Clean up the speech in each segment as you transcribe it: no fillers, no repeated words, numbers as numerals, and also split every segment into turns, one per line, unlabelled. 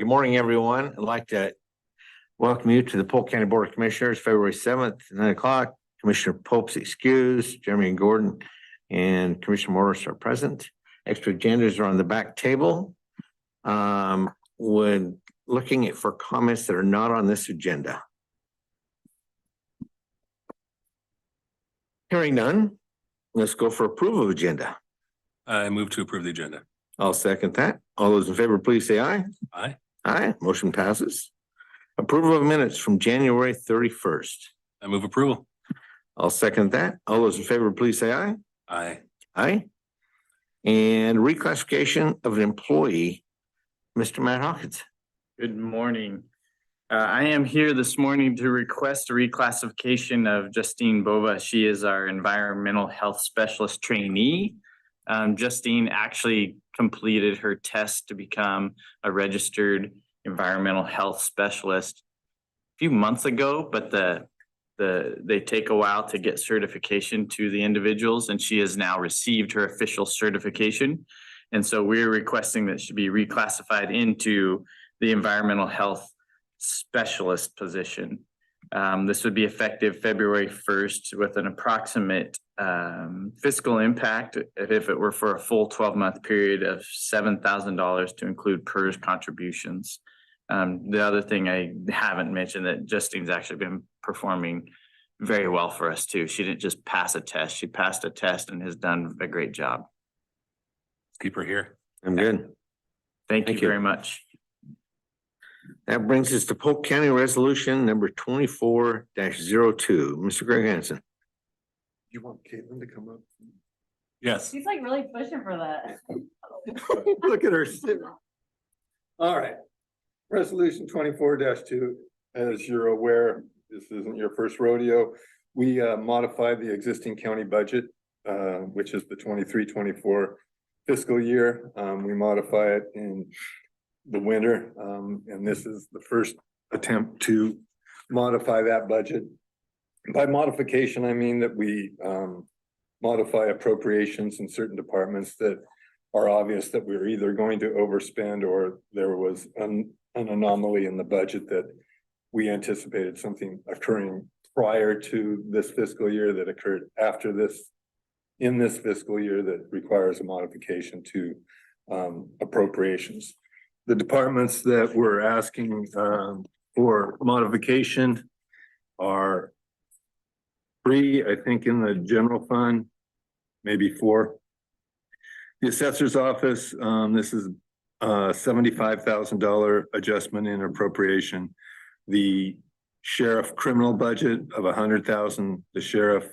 Good morning, everyone. I'd like to welcome you to the Polk County Board of Commissioners, February 7th, 9 o'clock. Commissioner Pope's excused, Jeremy and Gordon and Commissioner Morris are present. Extra agendas are on the back table. When looking for comments that are not on this agenda. Hearing none, let's go for approval of agenda.
I move to approve the agenda.
I'll second that. All those in favor, please say aye.
Aye.
Aye, motion passes. Approval of minutes from January 31st.
I move approval.
I'll second that. All those in favor, please say aye.
Aye.
Aye. And reclassification of an employee, Mr. Matt Hawkins.
Good morning. I am here this morning to request a reclassification of Justine Bova. She is our environmental health specialist trainee. Justine actually completed her test to become a registered environmental health specialist a few months ago, but they take a while to get certification to the individuals, and she has now received her official certification. And so we're requesting that she be reclassified into the environmental health specialist position. This would be effective February 1st with an approximate fiscal impact, if it were for a full 12-month period, of $7,000 to include PERS contributions. The other thing I haven't mentioned, that Justine's actually been performing very well for us too. She didn't just pass a test, she passed a test and has done a great job.
Keep her here.
I'm good.
Thank you very much.
That brings us to Polk County Resolution number 24-02. Mr. Greg Hansen.
You want Caitlin to come up?
Yes.
She's like really pushing for that.
Look at her sitting. All right. Resolution 24-2, as you're aware, this isn't your first rodeo. We modified the existing county budget, which is the 23-24 fiscal year. We modify it in the winter, and this is the first attempt to modify that budget. By modification, I mean that we modify appropriations in certain departments that are obvious that we're either going to overspend or there was an anomaly in the budget that we anticipated something occurring prior to this fiscal year that occurred after this, in this fiscal year, that requires a modification to appropriations. The departments that we're asking for modification are 3, I think, in the general fund, maybe 4. The assessor's office, this is $75,000 adjustment in appropriation. The sheriff criminal budget of $100,000, the sheriff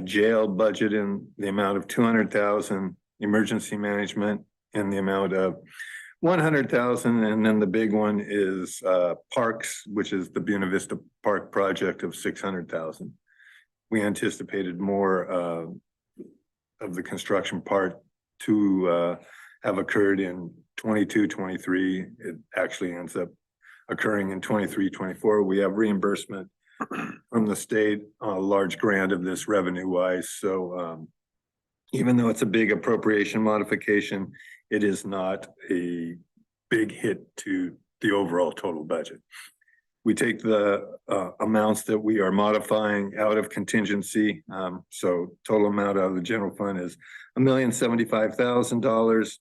jail budget in the amount of $200,000, emergency management in the amount of $100,000, and then the big one is parks, which is the Buena Vista Park project of $600,000. We anticipated more of the construction part to have occurred in 22-23. It actually ends up occurring in 23-24. We have reimbursement from the state on a large grant of this revenue wise. So even though it's a big appropriation modification, it is not a big hit to the overall total budget. We take the amounts that we are modifying out of contingency. So total amount out of the general fund is $1,075,000.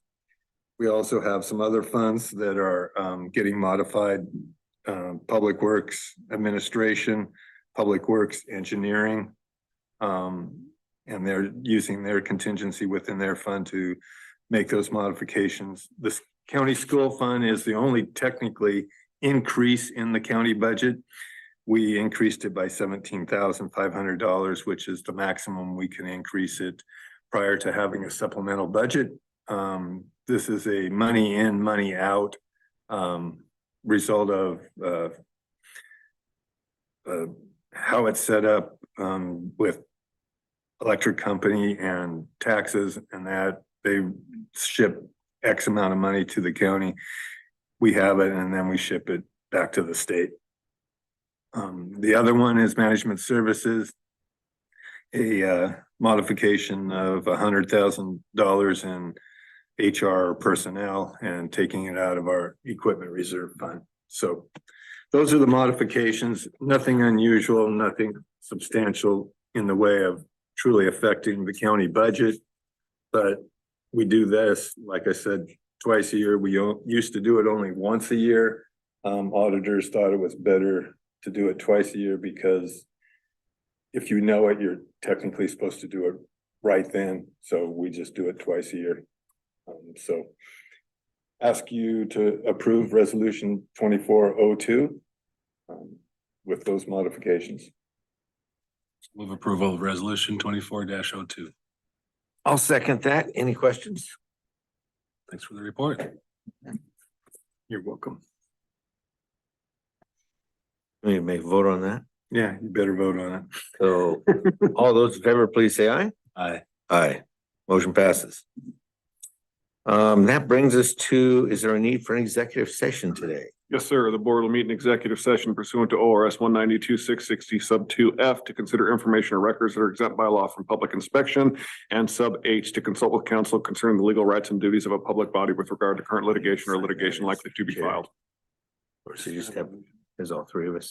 We also have some other funds that are getting modified. Public Works Administration, Public Works Engineering. And they're using their contingency within their fund to make those modifications. This county school fund is the only technically increase in the county budget. We increased it by $17,500, which is the maximum we can increase it prior to having a supplemental budget. This is a money in, money out result of how it's set up with electric company and taxes, and that they ship X amount of money to the county. We have it, and then we ship it back to the state. The other one is management services, a modification of $100,000 in HR personnel and taking it out of our equipment reserve fund. So those are the modifications, nothing unusual, nothing substantial in the way of truly affecting the county budget. But we do this, like I said, twice a year. We used to do it only once a year. Auditors thought it was better to do it twice a year because if you know it, you're technically supposed to do it right then. So we just do it twice a year. So ask you to approve resolution 2402 with those modifications.
Move approval of resolution 24-02.
I'll second that. Any questions?
Thanks for the report.
You're welcome.
We may vote on that.
Yeah, you better vote on it.
So all those in favor, please say aye.
Aye.
Aye. Motion passes. That brings us to, is there a need for an executive session today?
Yes, sir. The board will meet in executive session pursuant to ORS 192-660 sub 2F to consider information or records that are exempt by law from public inspection, and sub H to consult with counsel concerning the legal rights and duties of a public body with regard to current litigation or litigation likely to be filed.
Or so you just have, there's all three of us.